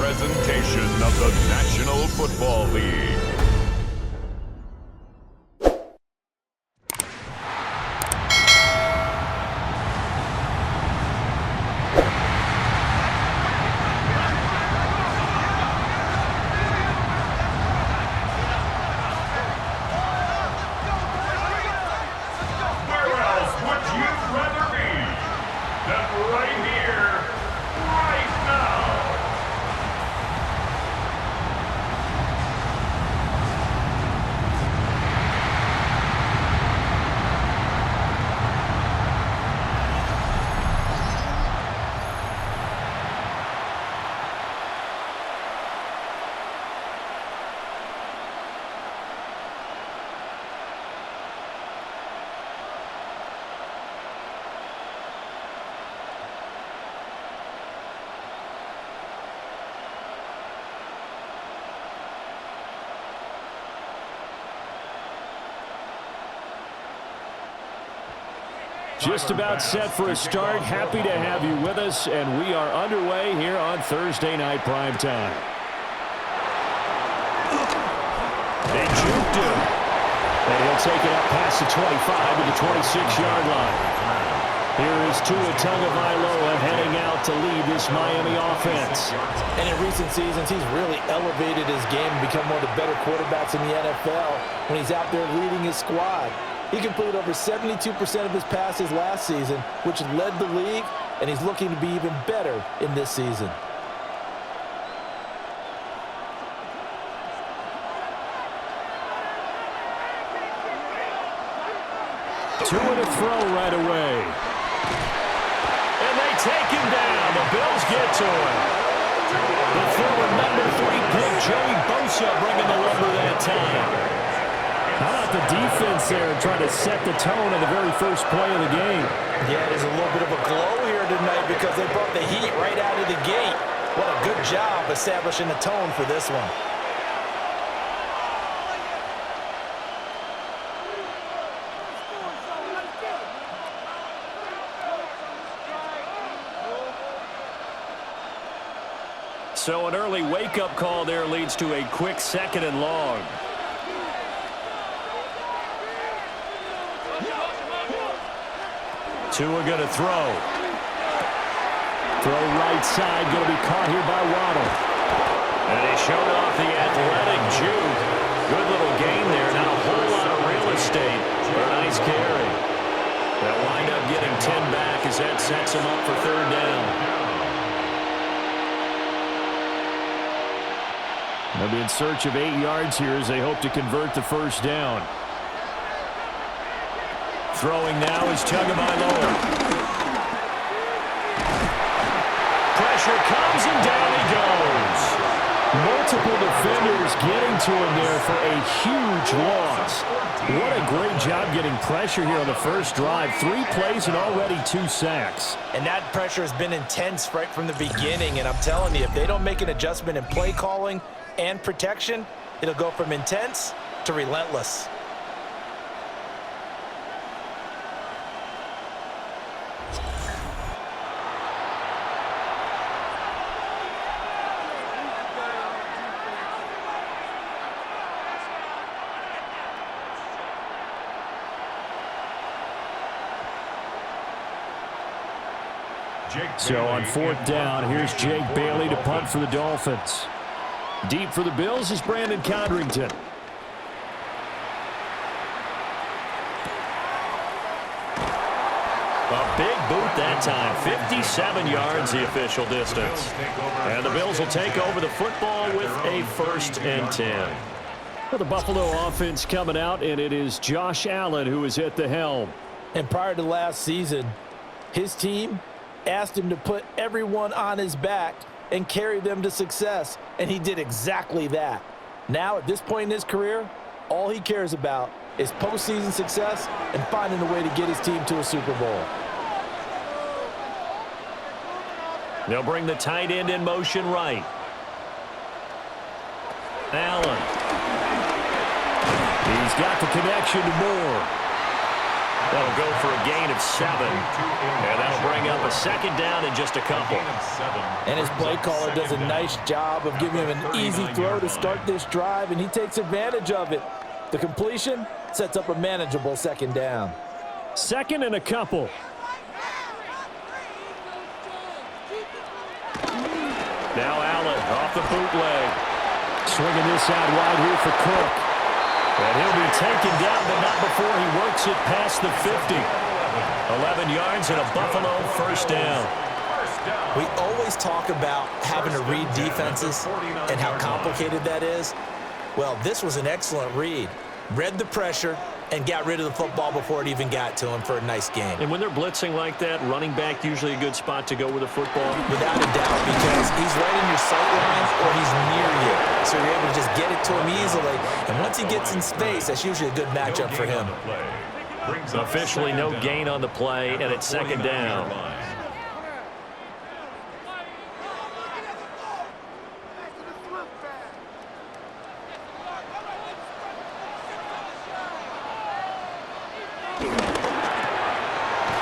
presentation of the National Football League. Just about set for a start. Happy to have you with us, and we are underway here on Thursday Night Primetime. They juked him. And he'll take it up past the 25 to the 26-yard line. Here is Tua Tagovailoa heading out to lead this Miami offense. And in recent seasons, he's really elevated his game and become one of the better quarterbacks in the NFL when he's out there leading his squad. He completed over 72% of his passes last season, which led the league, and he's looking to be even better in this season. Tua to throw right away. And they take him down. The Bills get to him. The former number 3 pick, Joey Bosa, bringing the lumber that time. How about the defense there trying to set the tone on the very first play of the game? Yeah, there's a little bit of a glow here tonight because they brought the heat right out of the gate. What a good job establishing the tone for this one. So an early wake-up call there leads to a quick 2nd and long. Tua going to throw. Throw right side, going to be caught here by Waddle. And he showed off the athletic juke. Good little gain there. Not a whole lot of real estate, but a nice carry. They'll wind up getting 10 back as that sets him up for 3rd down. They'll be in search of 8 yards here as they hope to convert the 1st down. Throwing now is Tagovailoa. Pressure comes and down he goes. Multiple defenders getting to him there for a huge loss. What a great job getting pressure here on the first drive. 3 plays and already 2 sacks. And that pressure has been intense right from the beginning. And I'm telling you, if they don't make an adjustment in play calling and protection, it'll go from intense to relentless. So on 4th down, here's Jake Bailey to punt for the Dolphins. Deep for the Bills is Brandon Codrington. A big boot that time. 57 yards the official distance. And the Bills will take over the football with a 1st and 10. Well, the Buffalo offense coming out, and it is Josh Allen who is at the helm. And prior to last season, his team asked him to put everyone on his back and carry them to success, and he did exactly that. Now, at this point in his career, all he cares about is postseason success and finding a way to get his team to a Super Bowl. They'll bring the tight end in motion right. Allen. He's got the connection to Moore. That'll go for a gain of 7. And that'll bring up a second down in just a couple. And his play caller does a nice job of giving him an easy throw to start this drive, and he takes advantage of it. The completion sets up a manageable second down. Second and a couple. Now Allen off the bootleg. Swinging this out wide here for Cook. And he'll be taken down, but not before he works it past the 50. 11 yards and a Buffalo first down. We always talk about having to read defenses and how complicated that is. Well, this was an excellent read. Read the pressure and got rid of the football before it even got to him for a nice game. And when they're blitzing like that, running back usually a good spot to go with the football? Without a doubt, because he's right in your sight line or he's near you. So you're able to just get it to him easily. And once he gets in space, that's usually a good matchup for him. Officially no gain on the play, and it's second down.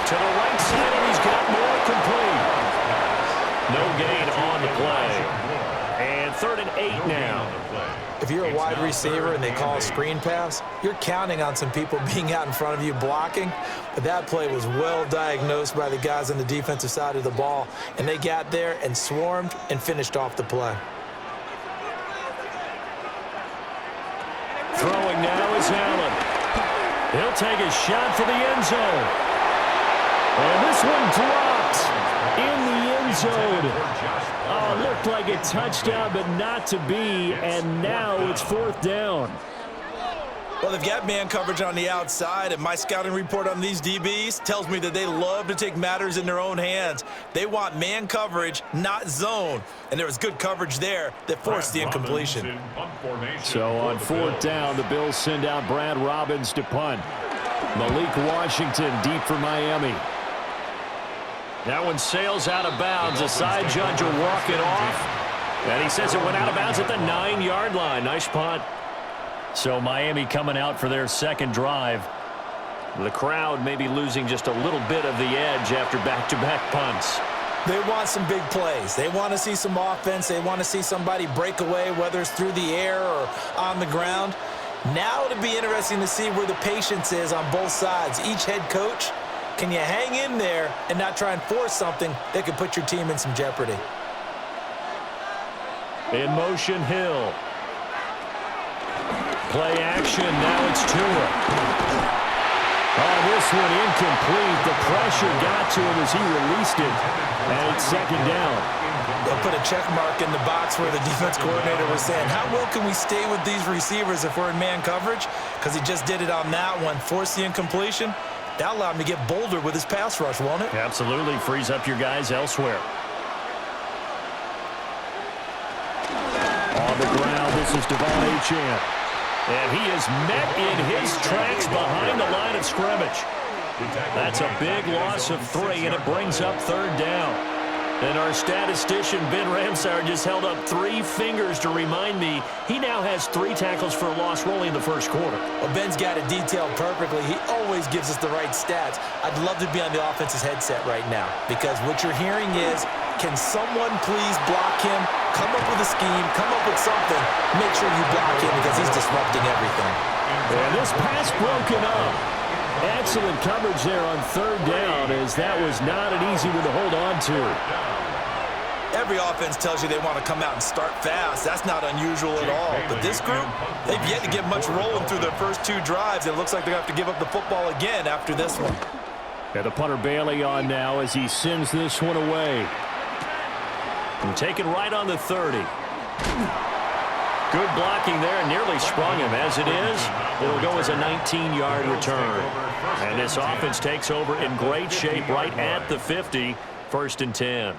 To the right side, and he's got more complete. No gain on the play. And 3rd and 8 now. If you're a wide receiver and they call a screen pass, you're counting on some people being out in front of you blocking. But that play was well diagnosed by the guys on the defensive side of the ball. And they got there and swarmed and finished off the play. Throwing now is Allen. He'll take a shot for the end zone. And this one dropped in the end zone. Oh, looked like a touchdown, but not to be. And now it's 4th down. Well, they've got man coverage on the outside, and my scouting report on these DBs tells me that they love to take matters in their own hands. They want man coverage, not zone. And there was good coverage there that forced the incompletion. So on 4th down, the Bills send out Brad Robbins to punt. Malik Washington deep for Miami. That one sails out of bounds. The side judge will walk it off. And he says it went out of bounds at the 9-yard line. Nice punt. So Miami coming out for their second drive. The crowd may be losing just a little bit of the edge after back-to-back punts. They want some big plays. They want to see some offense. They want to see somebody break away, whether it's through the air or on the ground. Now it'll be interesting to see where the patience is on both sides. Each head coach, can you hang in there and not try and force something that could put your team in some jeopardy? In motion, Hill. Play action, now it's Tua. Oh, this one incomplete. The pressure got to him as he released it. And it's second down. They'll put a check mark in the box where the defense coordinator was saying, how well can we stay with these receivers if we're in man coverage? Because he just did it on that one, forced the incompletion. That allowed him to get bolder with his pass rush, won't it? Absolutely, frees up your guys elsewhere. On the ground, this is Devon Achane. And he is met in his tracks behind the line of scrimmage. That's a big loss of 3, and it brings up 3rd down. And our statistician, Ben Ramsar, just held up 3 fingers to remind me he now has 3 tackles for a loss rolling in the first quarter. Well, Ben's got it detailed perfectly. He always gives us the right stats. I'd love to be on the offense's headset right now because what you're hearing is, can someone please block him? Come up with a scheme, come up with something. Make sure you block him because he's disrupting everything. And this pass broken up. Excellent coverage there on 3rd down as that was not an easy one to hold on to. Every offense tells you they want to come out and start fast. That's not unusual at all. But this group, they've yet to get much rolling through their first 2 drives. It looks like they have to give up the football again after this one. And the punter Bailey on now as he sends this one away. And taken right on the 30. Good blocking there, nearly sprung him. As it is, it'll go as a 19-yard return. And this offense takes over in great shape right at the 50, 1st and 10.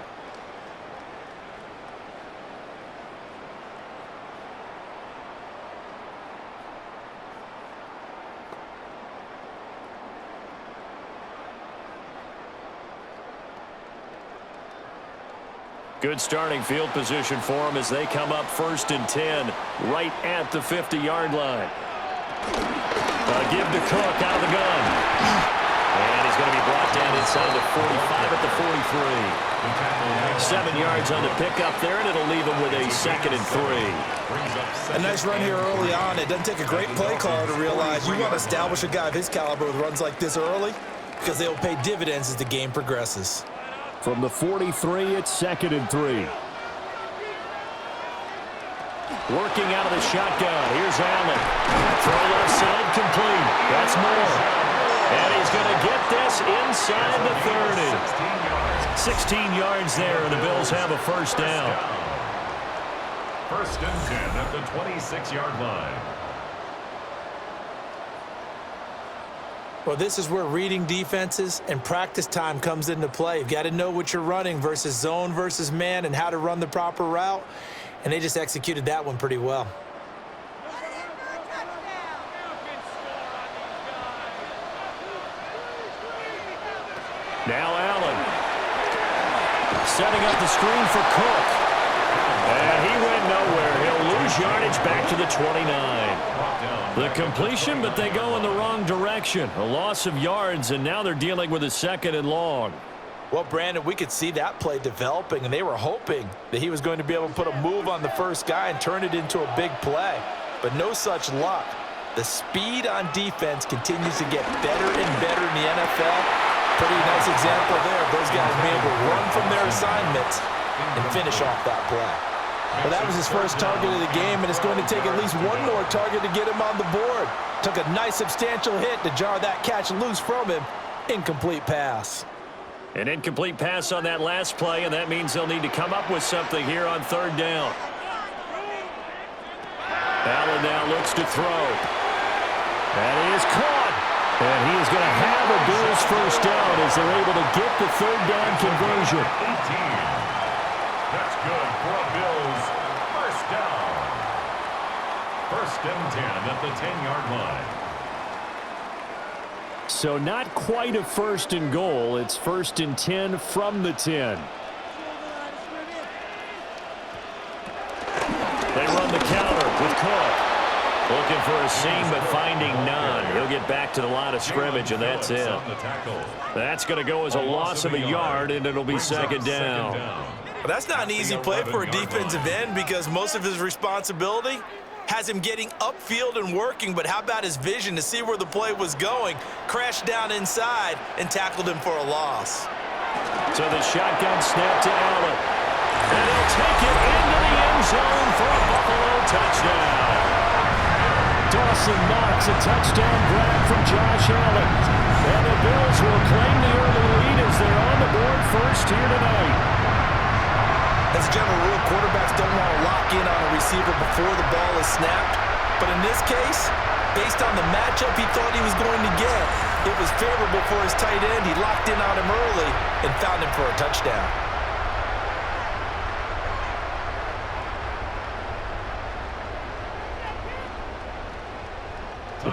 Good starting field position for them as they come up 1st and 10 right at the 50-yard line. Give to Cook out of the gun. 45 at the 43. 7 yards on the pickup there, and it'll leave him with a 2nd and 3. A nice run here early on. It doesn't take a great play caller to realize you want to establish a guy of his caliber with runs like this early because they'll pay dividends as the game progresses. From the 43, it's 2nd and 3. Working out of the shotgun. Here's Allen. Throw left side complete. That's Moore. And he's going to get this inside the 30. 16 yards there, and the Bills have a first down. 1st and 10 at the 26-yard line. Well, this is where reading defenses and practice time comes into play. You've got to know what you're running versus zone versus man and how to run the proper route. And they just executed that one pretty well. Now Allen. Setting up the screen for Cook. And he went nowhere. He'll lose yardage back to the 29. The completion, but they go in the wrong direction. A loss of yards, and now they're dealing with a 2nd and long. Well, Brandon, we could see that play developing, and they were hoping that he was going to be able to put a move on the first guy and turn it into a big play. But no such luck. The speed on defense continues to get better and better in the NFL. Pretty nice example there of those guys being able to run from their assignments and finish off that play. Well, that was his first target of the game, and it's going to take at least one more target to get him on the board. Took a nice substantial hit to jar that catch loose from him. Incomplete pass. An incomplete pass on that last play, and that means they'll need to come up with something here on 3rd down. Allen now looks to throw. That is caught. And he is going to have a Bills first down as they're able to get the 3rd down conversion. 18. That's good for a Bills first down. 1st and 10 at the 10-yard line. So not quite a 1st and goal. It's 1st and 10 from the 10. They run the counter with Cook. Looking for a seam, but finding none. He'll get back to the line of scrimmage, and that's it. That's going to go as a loss of a yard, and it'll be 2nd down. Well, that's not an easy play for a defensive end because most of his responsibility has him getting upfield and working, but how about his vision to see where the play was going? Crashed down inside and tackled him for a loss. So the shotgun snap to Allen. And he'll take it into the end zone for a Buffalo touchdown. Dawson Knox, a touchdown grab from Josh Allen. And the Bills will claim the early lead as they're on the board first here tonight. As a general rule, quarterbacks don't want to lock in on a receiver before the ball is snapped. But in this case, based on the matchup he thought he was going to get, it was favorable for his tight end. He locked in on him early and found him for a touchdown.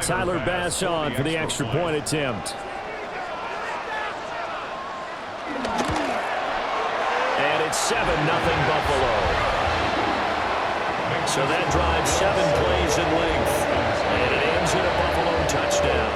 Tyler Bass on for the extra point attempt. And it's 7-0 Buffalo. So that drives 7 plays in length. And it ends in a Buffalo touchdown.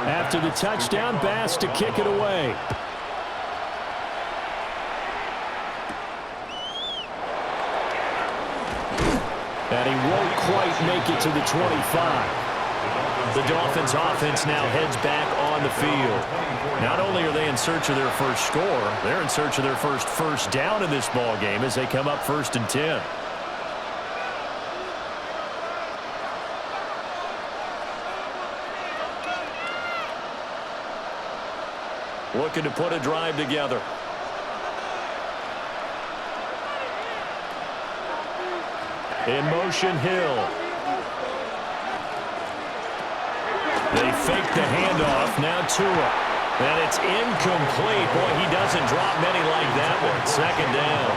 After the touchdown, Bass to kick it away. And he won't quite make it to the 25. The Dolphins offense now heads back on the field. Not only are they in search of their first score, they're in search of their first down in this ball game as they come up 1st and 10. Looking to put a drive together. In motion, Hill. They fake the handoff. Now Tua. And it's incomplete. Boy, he doesn't drop many like that one. 2nd down.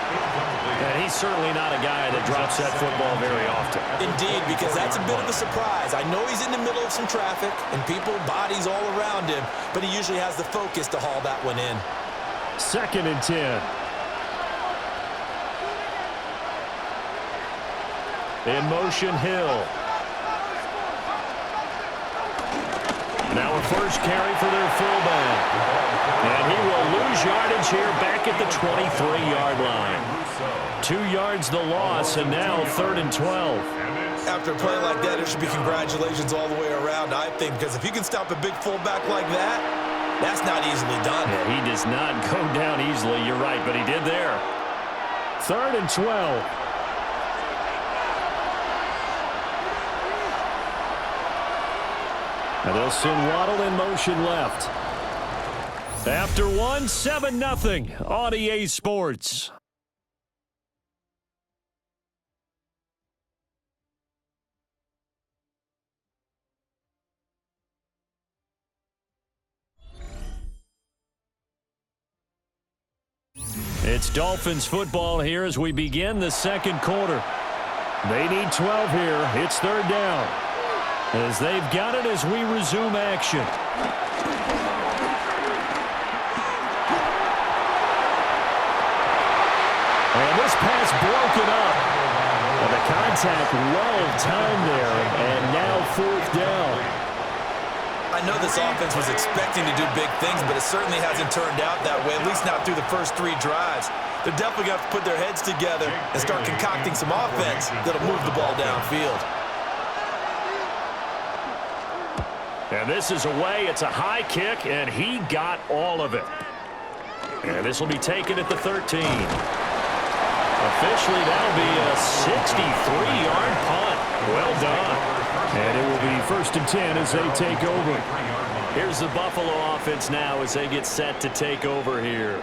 And he's certainly not a guy that drops that football very often. Indeed, because that's a bit of a surprise. I know he's in the middle of some traffic and people, bodies all around him, but he usually has the focus to haul that one in. 2nd and 10. In motion, Hill. Now a first carry for their fullback. And he will lose yardage here back at the 23-yard line. 2 yards the loss, and now 3rd and 12. After a play like that, it should be congratulations all the way around, I think, because if you can stop a big fullback like that, that's not easily done. Yeah, he does not go down easily, you're right, but he did there. 3rd and 12. And they'll send Waddle in motion left. After 1, 7-0 on EA Sports. It's Dolphins football here as we begin the 2nd quarter. They need 12 here. It's 3rd down. As they've got it as we resume action. And this pass broken up. And the contact well timed there. And now 4th down. I know this offense was expecting to do big things, but it certainly hasn't turned out that way, at least not through the first 3 drives. They're definitely going to have to put their heads together and start concocting some offense that'll move the ball downfield. And this is away. It's a high kick, and he got all of it. And this will be taken at the 13. Officially, that'll be a 63-yard punt. Well done. And it will be 1st and 10 as they take over. Here's the Buffalo offense now as they get set to take over here.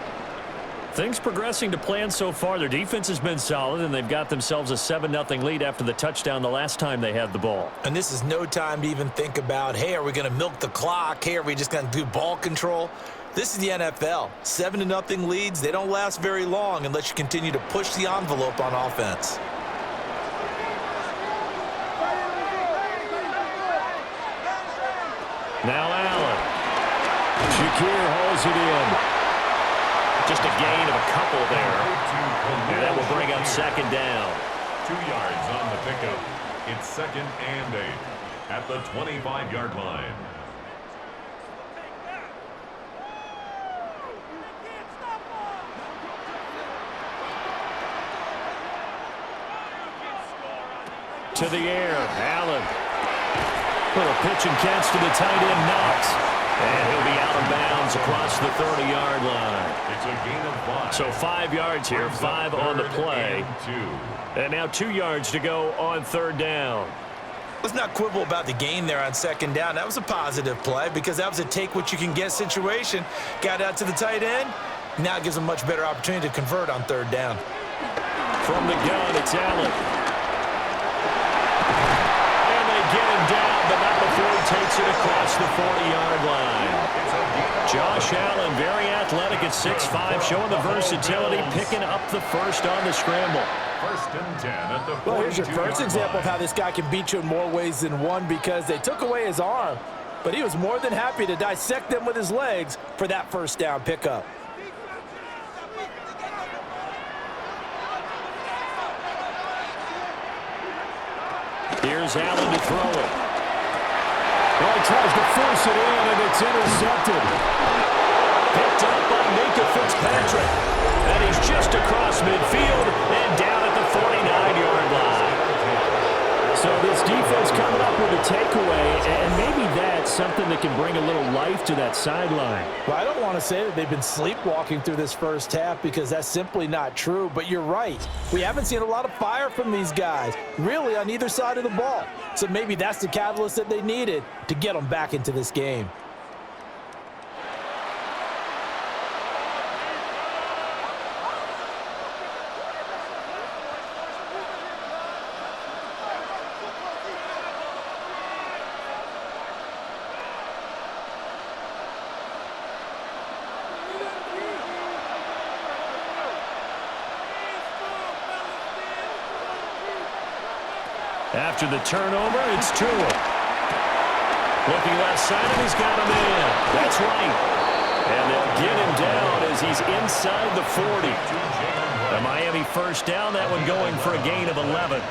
Things progressing to plan so far. Their defense has been solid, and they've got themselves a 7-0 lead after the touchdown the last time they had the ball. And this is no time to even think about, hey, are we going to milk the clock? Hey, are we just going to do ball control? This is the NFL. 7-0 leads, they don't last very long unless you continue to push the envelope on offense. Now Allen. Shakir holds it in. Just a gain of a couple there. And that will bring up 2nd down. 2 yards on the pickup. It's 2nd and 8 at the 25-yard line. To the air, Allen. Little pitch and catch to the tight end, Knox. And he'll be out of bounds across the 30-yard line. It's a gain of 5. So 5 yards here, 5 on the play. And now 2 yards to go on 3rd down. Let's not quibble about the gain there on 2nd down. That was a positive play because that was a take-what-you-can-get situation. Got out to the tight end. Now it gives them a much better opportunity to convert on 3rd down. From the gun, it's Allen. And they get him down, but not before he takes it across the 40-yard line. Josh Allen, very athletic at 6'5", showing the versatility, picking up the first on the scramble. 1st and 10 at the 42-yard line. Well, here's your first example of how this guy can beat you in more ways than one because they took away his arm, but he was more than happy to dissect them with his legs for that 1st down pickup. Here's Allen to throw it. Well, he tries to force it in, and it's intercepted. Picked up by Minka Fitzpatrick. And he's just across midfield and down at the 49-yard line. So this defense coming up with a takeaway, and maybe that's something that can bring a little life to that sideline. Well, I don't want to say that they've been sleepwalking through this 1st half because that's simply not true, but you're right. We haven't seen a lot of fire from these guys, really on either side of the ball. So maybe that's the catalyst that they needed to get them back into this game. After the turnover, it's Tua. Looking left side, and he's got him in. That's right. And they'll get him down as he's inside the 40. A Miami first down, that one going for a gain of 11.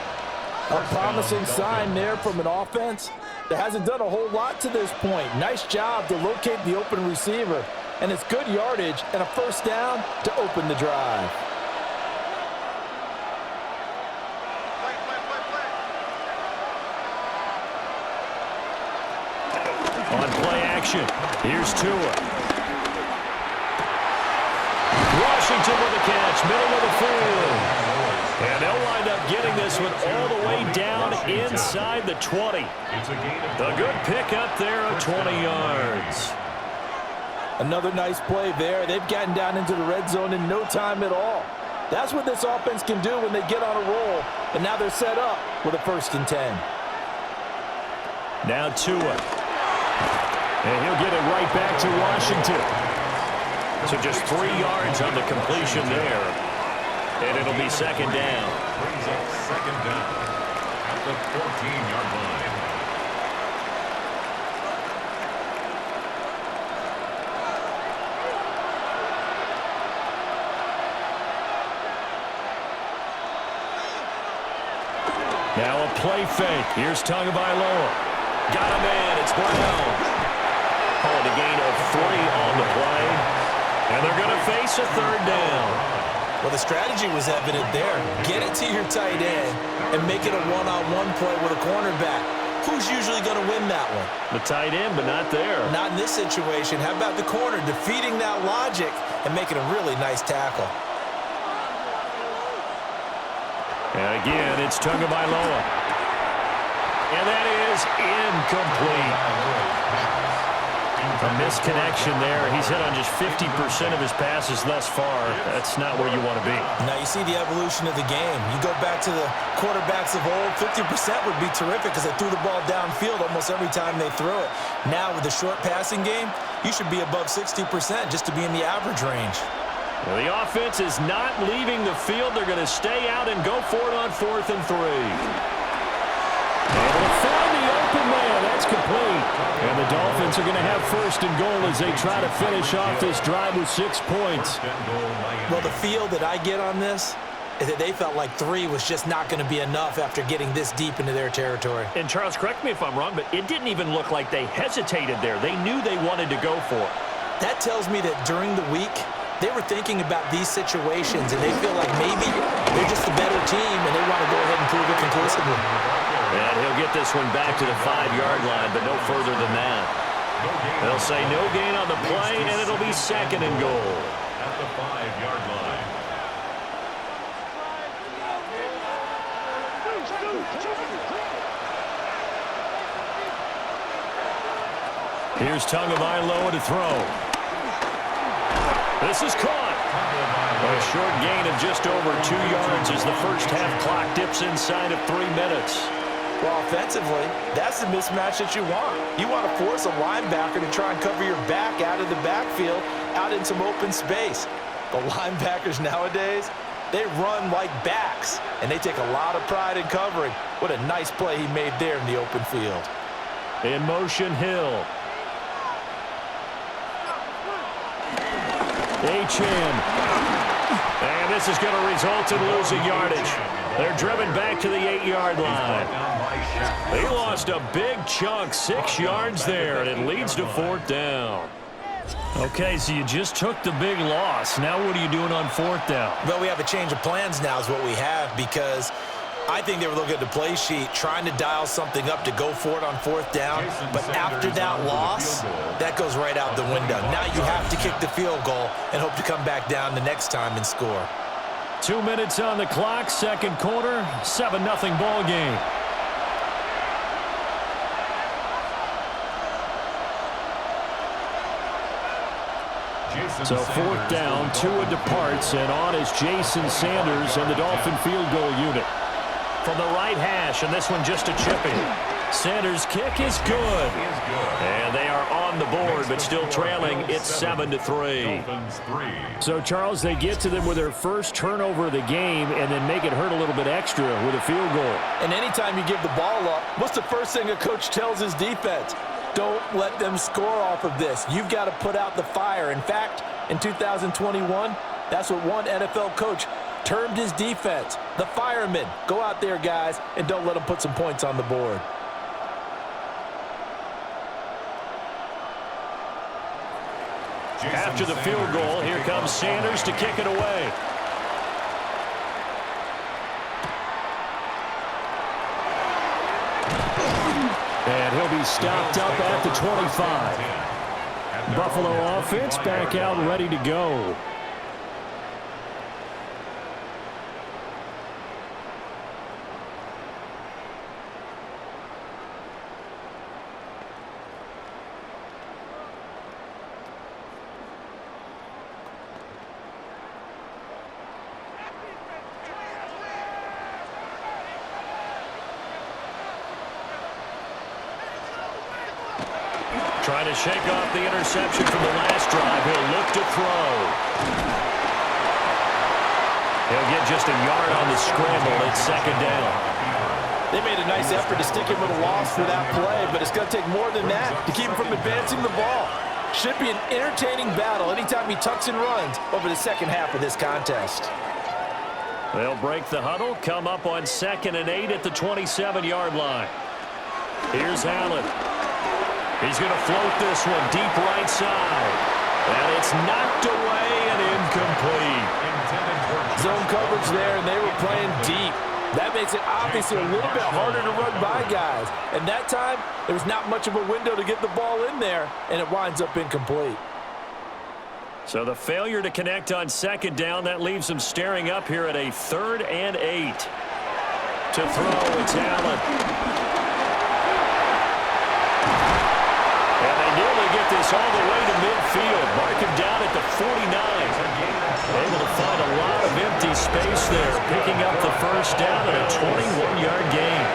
A promising sign there from an offense that hasn't done a whole lot to this point. Nice job to locate the open receiver. And it's good yardage and a first down to open the drive. On play action, here's Tua. Washington with the catch, middle of the field. And they'll wind up getting this one all the way down inside the 20. A good pick up there of 20 yards. Another nice play there. They've gotten down into the red zone in no time at all. That's what this offense can do when they get on a roll. And now they're set up with a 1st and 10. Now Tua. And he'll get it right back to Washington. So just 3 yards on the completion there. And it'll be 2nd down. Brings up 2nd down at the 14-yard line. Now a play fake. Here's Tagovailoa. Got him in. It's Brown. Calling a gain of 3 on the play. And they're going to face a 3rd down. Well, the strategy was evident there. Get it to your tight end and make it a one-on-one play with a cornerback. Who's usually going to win that one? The tight end, but not there. Not in this situation. How about the corner defeating that logic and making a really nice tackle? And again, it's Tagovailoa. And that is incomplete. A misconnection there. He's hit on just 50% of his passes thus far. That's not where you want to be. Now you see the evolution of the game. You go back to the quarterbacks of old, 50% would be terrific because they threw the ball downfield almost every time they throw it. Now with the short passing game, you should be above 60% just to be in the average range. Well, the offense is not leaving the field. They're going to stay out and go for it on 4th and 3. And they'll find the open man. That's complete. And the Dolphins are going to have 1st and goal as they try to finish off this drive with 6 points. Well, the feel that I get on this is that they felt like 3 was just not going to be enough after getting this deep into their territory. And Charles, correct me if I'm wrong, but it didn't even look like they hesitated there. They knew they wanted to go for it. That tells me that during the week, they were thinking about these situations, and they feel like maybe they're just a better team, and they want to go ahead and prove it conclusively. And he'll get this one back to the 5-yard line, but no further than that. They'll say no gain on the play, and it'll be 2nd and goal. At the 5-yard line. Here's Tagovailoa to throw. This is caught. A short gain of just over 2 yards as the first half clock dips inside of 3 minutes. Well, offensively, that's the mismatch that you want. You want to force a linebacker to try and cover your back out of the backfield, out in some open space. The linebackers nowadays, they run like backs, and they take a lot of pride in covering. What a nice play he made there in the open field. In motion, Hill. H.M. And this is going to result in losing yardage. They're driven back to the 8-yard line. They lost a big chunk, 6 yards there, and it leads to 4th down. Okay, so you just took the big loss. Now what are you doing on 4th down? Well, we have a change of plans now is what we have, because I think they were looking at the play sheet, trying to dial something up to go for it on 4th down. But after that loss, that goes right out the window. Now you have to kick the field goal and hope to come back down the next time and score. 2 minutes on the clock, 2nd quarter, 7-0 ball game. So 4th down, Tua departs, and on is Jason Sanders and the Dolphin field goal unit. From the right hash, and this one just a chip in. Sanders' kick is good. And they are on the board, but still trailing. It's 7-3. So, Charles, they get to them with their first turnover of the game and then make it hurt a little bit extra with a field goal. And anytime you give the ball up, what's the first thing a coach tells his defense? Don't let them score off of this. You've got to put out the fire. In fact, in 2021, that's what one NFL coach termed his defense. The firemen. Go out there, guys, and don't let them put some points on the board. After the field goal, here comes Sanders to kick it away. And he'll be stopped up at the 25. Buffalo offense back out ready to go. Trying to shake off the interception from the last drive. He'll look to throw. He'll get just a yard on the scramble. It's second down. They made a nice effort to stick him with a loss for that play, but it's going to take more than that to keep him from advancing the ball. Should be an entertaining battle anytime he tucks and runs over the second half of this contest. They'll break the huddle, come up on 2nd and 8 at the 27-yard line. Here's Allen. He's going to float this one deep right side. And it's knocked away and incomplete. Zone coverage there, and they were playing deep. That makes it obviously a little bit harder to run by guys. And that time, there was not much of a window to get the ball in there, and it winds up incomplete. So the failure to connect on 2nd down, that leaves them staring up here at a 3rd and 8. To throw, it's Allen. And they nearly get this all the way to midfield. Mark him down at the 49. Able to find a lot of empty space there, picking up the first down and a 21-yard gain.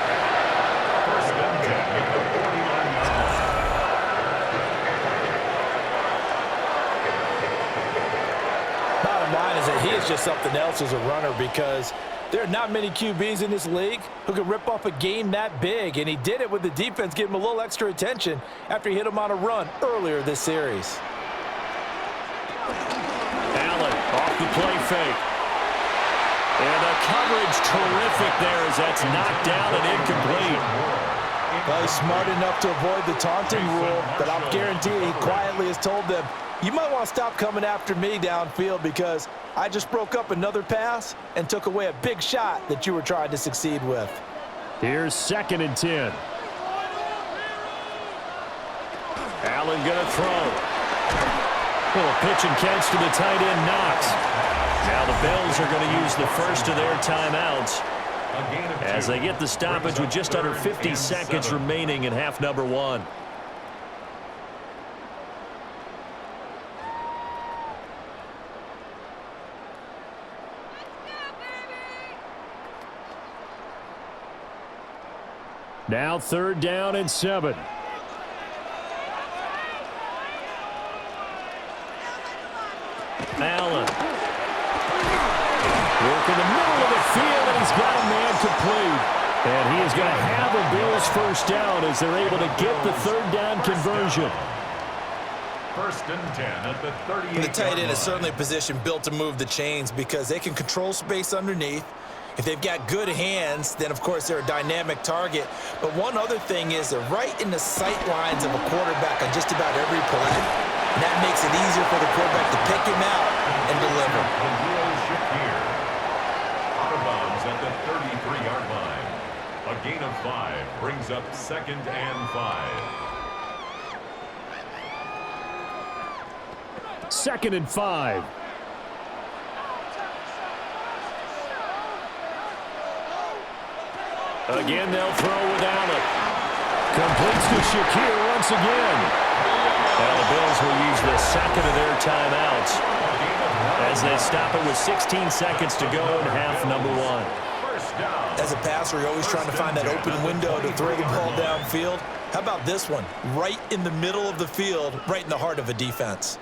Bottom line is that he is just something else as a runner, because there are not many QBs in this league who can rip off a game that big, and he did it with the defense giving him a little extra attention after he hit him on a run earlier this series. Allen off the play fake. And the coverage terrific there as that's knocked down and incomplete. Well, he's smart enough to avoid the taunting rule, but I'll guarantee he quietly has told them, you might want to stop coming after me downfield because I just broke up another pass and took away a big shot that you were trying to succeed with. Here's 2nd and 10. Allen going to throw. Little pitch and catch to the tight end, Knox. Now the Bills are going to use the first of their timeouts as they get the stoppage with just under 50 seconds remaining in half number 1. Now 3rd down and 7. Allen. Work in the middle of the field, and he's got a man complete. And he is going to have a Bills first down as they're able to get the 3rd down conversion. 1st and 10 at the 38. The tight end is certainly a position built to move the chains because they can control space underneath. If they've got good hands, then, of course, they're a dynamic target. But one other thing is they're right in the sight lines of a quarterback on just about every play. And that makes it easier for the quarterback to pick him out and deliver. Out of bounds at the 33-yard line. A gain of 5 brings up 2nd and 5. 2nd and 5. Again, they'll throw with Allen. Completes to Shakir once again. Now the Bills will use the 2nd of their timeouts as they stop it with 16 seconds to go in half number 1. 1st down. As a passer, you're always trying to find that open window to throw the ball downfield. How about this one? Right in the middle of the field, right in the heart of a defense.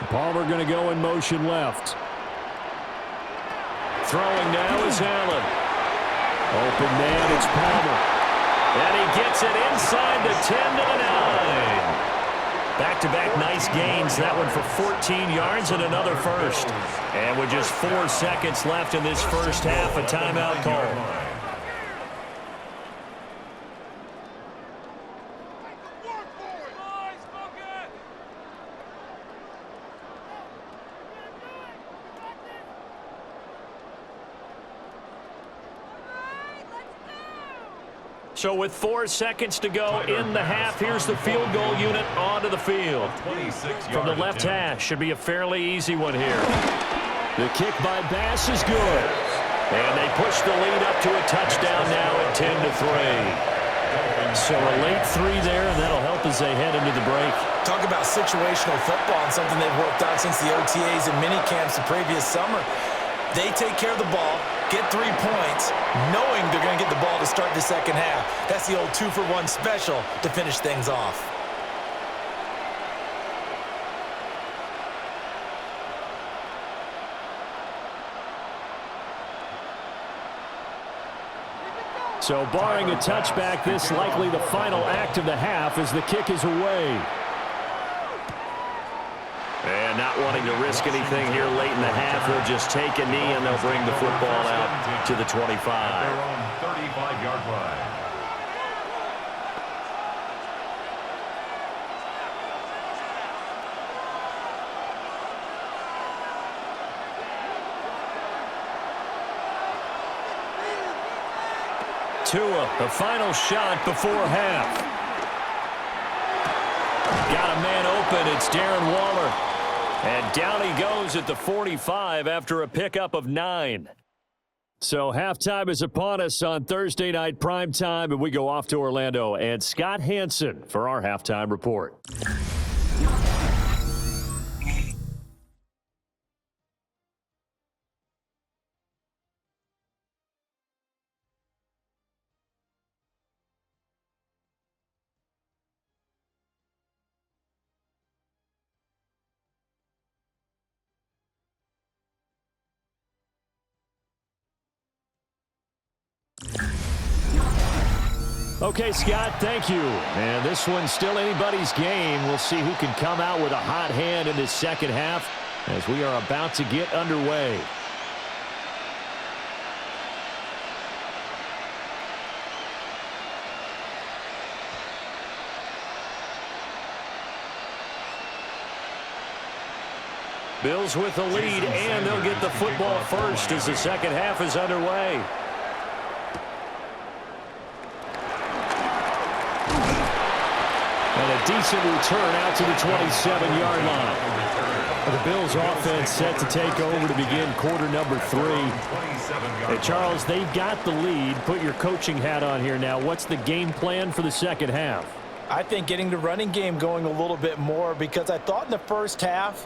Palmer going to go in motion left. Throwing now is Allen. Open man, it's Palmer. And he gets it inside the 10 to the 9. Back-to-back nice gains. That one for 14 yards and another first. And with just 4 seconds left in this first half, a timeout call. So with 4 seconds to go in the half, here's the field goal unit onto the field. From the left hash, should be a fairly easy one here. The kick by Bass is good. And they push the lead up to a touchdown now at 10-3. So a late 3 there, and that'll help as they head into the break. Talk about situational football and something they've worked on since the OTAs and mini camps the previous summer. They take care of the ball, get 3 points, knowing they're going to get the ball to start the second half. That's the old 2-for-1 special to finish things off. So barring a touchback, this likely the final act of the half as the kick is away. And not wanting to risk anything here late in the half, they'll just take a knee and they'll bring the football out to the 25. Their own 35-yard line. Tua, the final shot before half. Got a man open. It's Darren Waller. And down he goes at the 45 after a pickup of 9. So halftime is upon us on Thursday night primetime, and we go off to Orlando. And Scott Hansen for our halftime report. Okay, Scott, thank you. And this one's still anybody's game. We'll see who can come out with a hot hand in this second half as we are about to get underway. Bills with the lead, and they'll get the football first as the second half is underway. And a decent return out to the 27-yard line. The Bills offense set to take over to begin quarter number 3. Hey, Charles, they've got the lead. Put your coaching hat on here now. What's the game plan for the second half? I think getting the running game going a little bit more, because I thought in the first half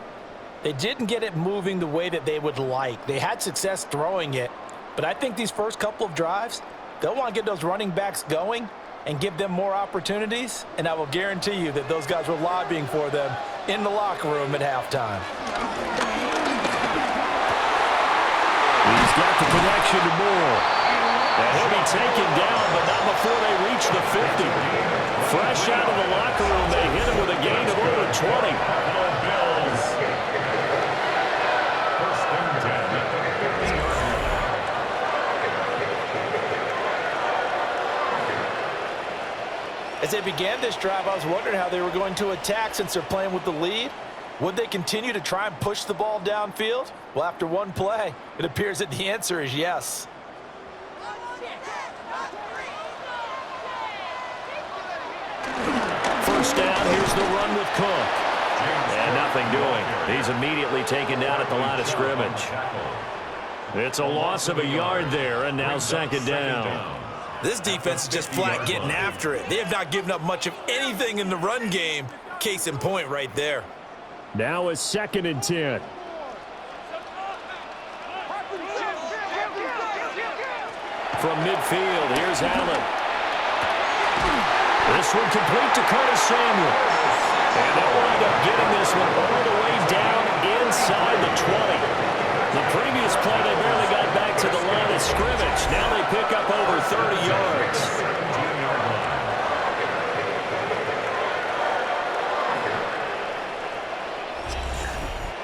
they didn't get it moving the way that they would like. They had success throwing it, but I think these first couple of drives, they'll want to get those running backs going and give them more opportunities, and I will guarantee you that those guys were lobbying for them in the locker room at halftime. He's got the connection to Moore. And he'll be taken down, but not before they reach the 50. Fresh out of the locker room, they hit him with a gain of over 20. Bills. First and 10. As they began this drive, I was wondering how they were going to attack since they're playing with the lead. Would they continue to try and push the ball downfield? Well, after one play, it appears that the answer is yes. First down, here's the run with Cook. And nothing doing. He's immediately taken down at the line of scrimmage. It's a loss of a yard there, and now second down. This defense is just flat getting after it. They have not given up much of anything in the run game. Case in point right there. Now a 2nd and 10. From midfield, here's Allen. This one complete to Curtis Samuel. And they'll wind up getting this one all the way down inside the 20. The previous play, they barely got back to the line of scrimmage. Now they pick up over 30 yards.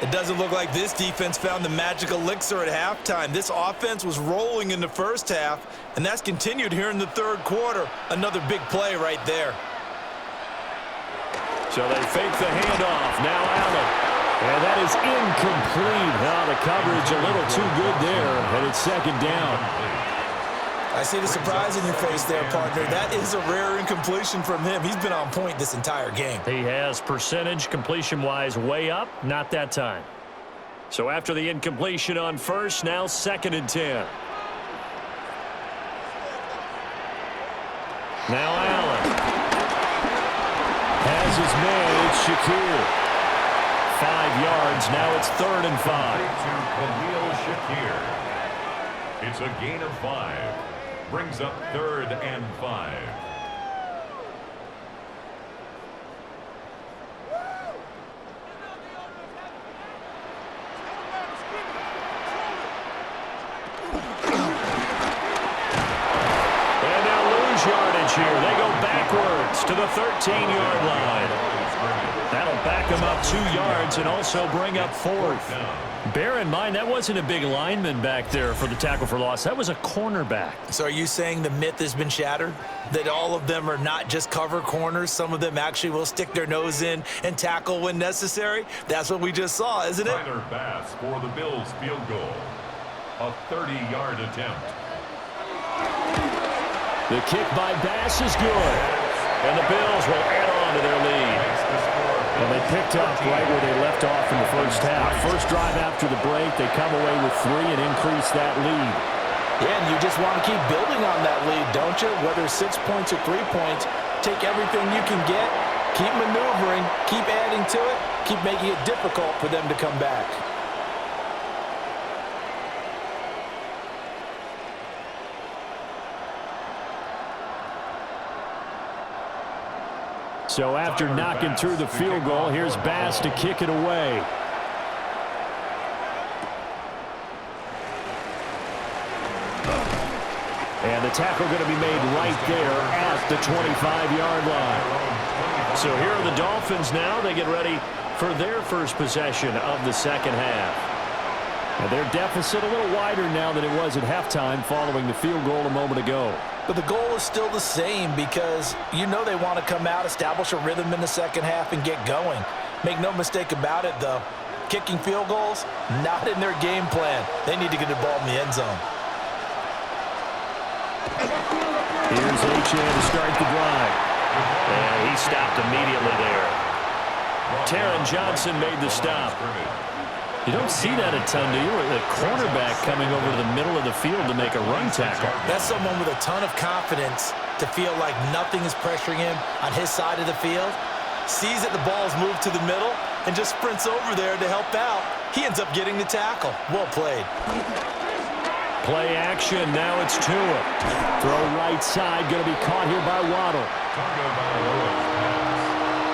It doesn't look like this defense found the magic elixir at halftime. This offense was rolling in the first half, and that's continued here in the third quarter. Another big play right there. So they fake the handoff. Now Allen. And that is incomplete. Now the coverage a little too good there, and it's 2nd down. I see the surprise in your face there, partner. That is a rare incompletion from him. He's been on point this entire game. He has percentage completion-wise way up. Not that time. So after the incompletion on first, now 2nd and 10. Now Allen. Has his man, it's Shakir. 5 yards. Now it's 3rd and 5. To Khalil Shakir. It's a gain of 5. Brings up 3rd and 5. And they'll lose yardage here. They go backwards to the 13-yard line. That'll back them up 2 yards and also bring up 4th. Bear in mind, that wasn't a big lineman back there for the tackle for loss. That was a cornerback. So are you saying the myth has been shattered? That all of them are not just cover corners? Some of them actually will stick their nose in and tackle when necessary? That's what we just saw, isn't it? Tyler Bass for the Bills field goal. A 30-yard attempt. The kick by Bass is good. And the Bills will add on to their lead. And they picked up right where they left off in the first half. First drive after the break, they come away with 3 and increase that lead. Yeah, and you just want to keep building on that lead, don't you? Whether 6 points or 3 points, take everything you can get, keep maneuvering, keep adding to it, keep making it difficult for them to come back. So after knocking through the field goal, here's Bass to kick it away. And the tackle going to be made right there at the 25-yard line. So here are the Dolphins now. They get ready for their first possession of the second half. And their deficit a little wider now than it was at halftime following the field goal a moment ago. But the goal is still the same because you know they want to come out, establish a rhythm in the second half, and get going. Make no mistake about it, though. Kicking field goals, not in their game plan. They need to get the ball in the end zone. Here's Achane to start the drive. And he stopped immediately there. Taron Johnson made the stop. You don't see that a ton, do you? The cornerback coming over to the middle of the field to make a run tackle. That's someone with a ton of confidence to feel like nothing is pressuring him on his side of the field. Sees that the ball's moved to the middle and just sprints over there to help out. He ends up getting the tackle. Well played. Play action. Now it's Tua. Throw right side. Going to be caught here by Waddle. Tagovailoa's pass.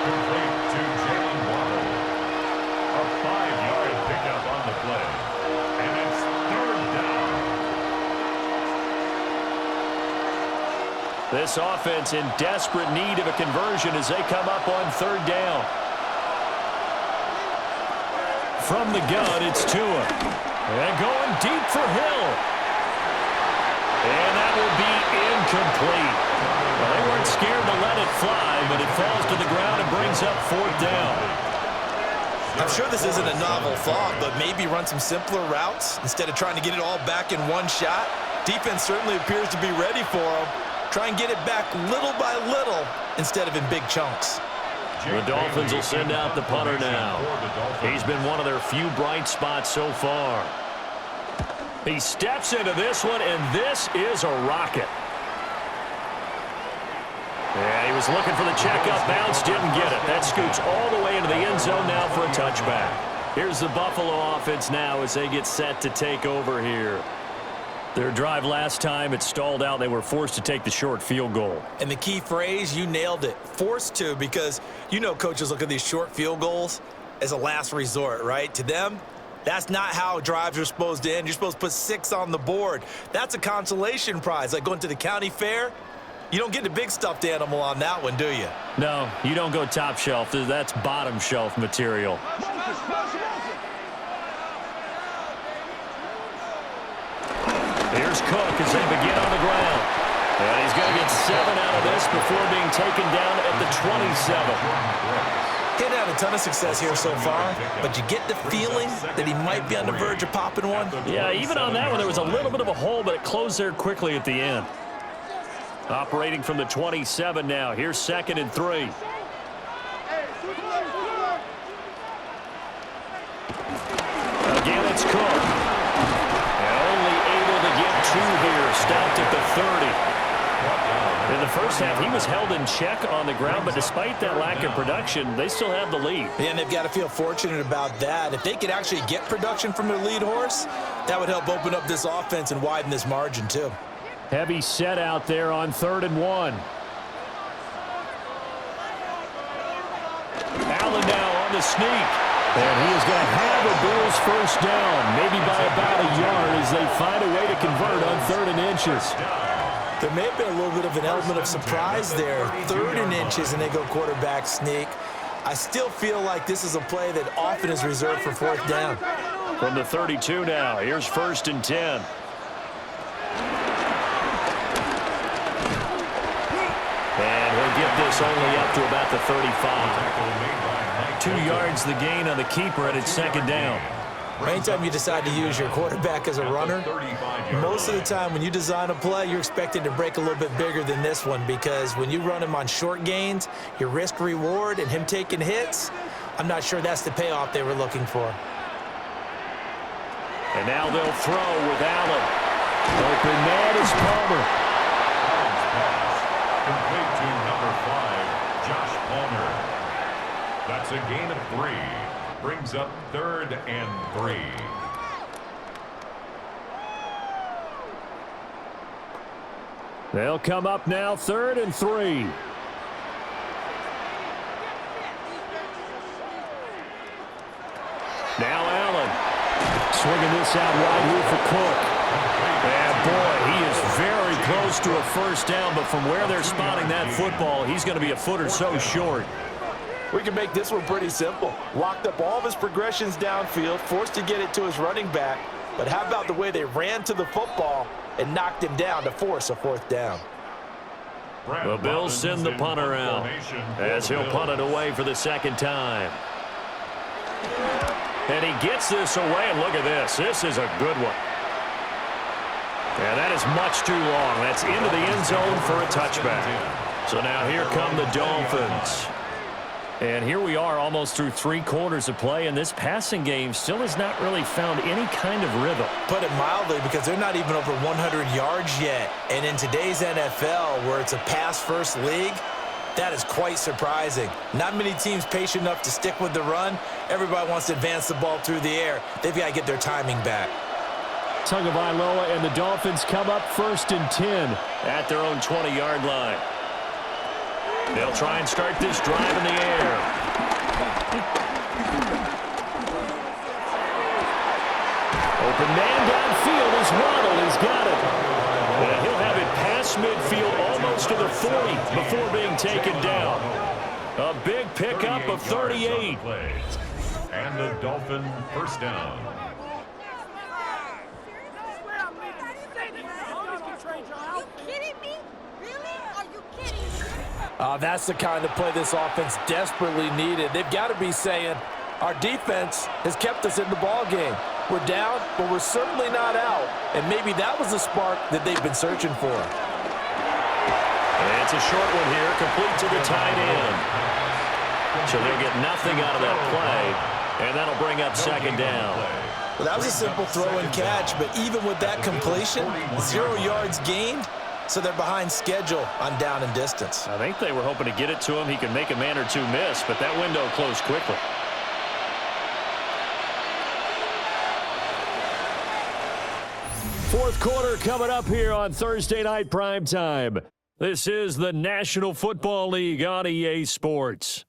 Complete to Jalen Waddle. A 5-yard pickup on the play. And it's 3rd down. This offense in desperate need of a conversion as they come up on 3rd down. From the gun, it's Tua. And going deep for Hill. And that will be incomplete. Well, they weren't scared to let it fly, but it falls to the ground and brings up 4th down. I'm sure this isn't a novel thought, but maybe run some simpler routes instead of trying to get it all back in one shot. Defense certainly appears to be ready for them. Try and get it back little by little instead of in big chunks. The Dolphins will send out the punter now. He's been one of their few bright spots so far. He steps into this one, and this is a rocket. Yeah, he was looking for the checkup bounce, didn't get it. That scoots all the way into the end zone now for a touchback. Here's the Buffalo offense now as they get set to take over here. Their drive last time, it stalled out. They were forced to take the short field goal. And the key phrase, you nailed it, forced to, because you know coaches look at these short field goals as a last resort, right? To them, that's not how drives are supposed to end. You're supposed to put 6 on the board. That's a consolation prize, like going to the county fair. You don't get the big stuffed animal on that one, do you? No, you don't go top shelf. That's bottom shelf material. Here's Cook as they begin on the ground. And he's going to get 7 out of this before being taken down at the 27. He's had a ton of success here so far, but you get the feeling that he might be on the verge of popping one. Yeah, even on that one, there was a little bit of a hole, but it closed there quickly at the end. Operating from the 27 now. Here's 2nd and 3. Again, it's Cook. And only able to get 2 here. Stopped at the 30. In the first half, he was held in check on the ground, but despite that lack of production, they still have the lead. And they've got to feel fortunate about that. If they could actually get production from their lead horse, that would help open up this offense and widen this margin too. Heavy set out there on 3rd and 1. Allen now on the sneak. And he is going to have the Bills first down, maybe by about a yard as they find a way to convert on 3rd and inches. There may have been a little bit of an element of surprise there. 3rd and inches and they go quarterback sneak. I still feel like this is a play that often is reserved for 4th down. From the 32 now, here's 1st and 10. And he'll get this only up to about the 35. 2 yards the gain on the keeper, and it's 2nd down. Anytime you decide to use your quarterback as a runner, most of the time when you design a play, you're expected to break a little bit bigger than this one, because when you run him on short gains, your risk-reward and him taking hits, I'm not sure that's the payoff they were looking for. And now they'll throw with Allen. Open man is Palmer. Complete to number 5, Josh Palmer. That's a gain of 3. Brings up 3rd and 3. They'll come up now, 3rd and 3. Now Allen. Swinging this out wide here for Cook. And boy, he is very close to a first down, but from where they're spotting that football, he's going to be a foot or so short. We can make this one pretty simple. Locked up all of his progressions downfield, forced to get it to his running back. But how about the way they ran to the football and knocked him down to force a 4th down? The Bills send the punter out as he'll punt it away for the 2nd time. And he gets this away, and look at this. This is a good one. Yeah, that is much too long. That's into the end zone for a touchback. So now here come the Dolphins. And here we are almost through 3 quarters of play, and this passing game still has not really found any kind of rhythm. Put it mildly, because they're not even over 100 yards yet. And in today's NFL, where it's a pass-first league, that is quite surprising. Not many teams patient enough to stick with the run. Everybody wants to advance the ball through the air. They've got to get their timing back. Tagovailoa and the Dolphins come up 1st and 10 at their own 20-yard line. They'll try and start this drive in the air. Open man downfield is Waddle. He's got it. And he'll have it past midfield almost to the 40 before being taken down. A big pickup of 38. And the Dolphin first down. That's the kind of play this offense desperately needed. They've got to be saying, our defense has kept us in the ball game. We're down, but we're certainly not out. And maybe that was the spark that they've been searching for. And it's a short one here, complete to the tight end. So they'll get nothing out of that play, and that'll bring up 2nd down. Well, that was a simple throw and catch, but even with that completion, 0 yards gained, so they're behind schedule on down and distance. I think they were hoping to get it to him. He could make a man or two miss, but that window closed quickly. Fourth quarter coming up here on Thursday Night Primetime. This is the National Football League on EA Sports.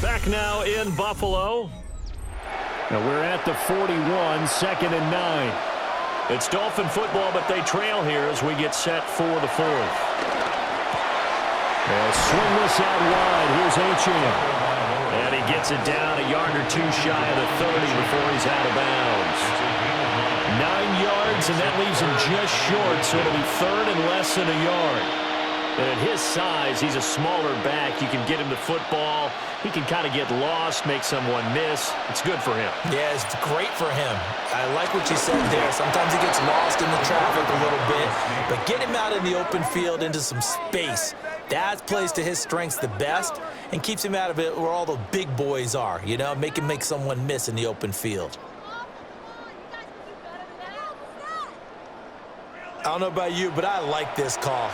Back now in Buffalo. Now we're at the 41, 2nd and 9. It's Dolphin football, but they trail here as we get set for the fourth. They'll swing this out wide. Here's Achane. And he gets it down a yard or two shy of the 30 before he's out of bounds. 9 yards, and that leaves him just short, so it'll be third and less than a yard. And at his size, he's a smaller back. You can get him the football. He can kind of get lost, make someone miss. It's good for him. Yeah, it's great for him. I like what you said there. Sometimes he gets lost in the traffic a little bit, but get him out in the open field into some space. That plays to his strengths the best and keeps him out of it where all the big boys are, you know, make him make someone miss in the open field. I don't know about you, but I like this call.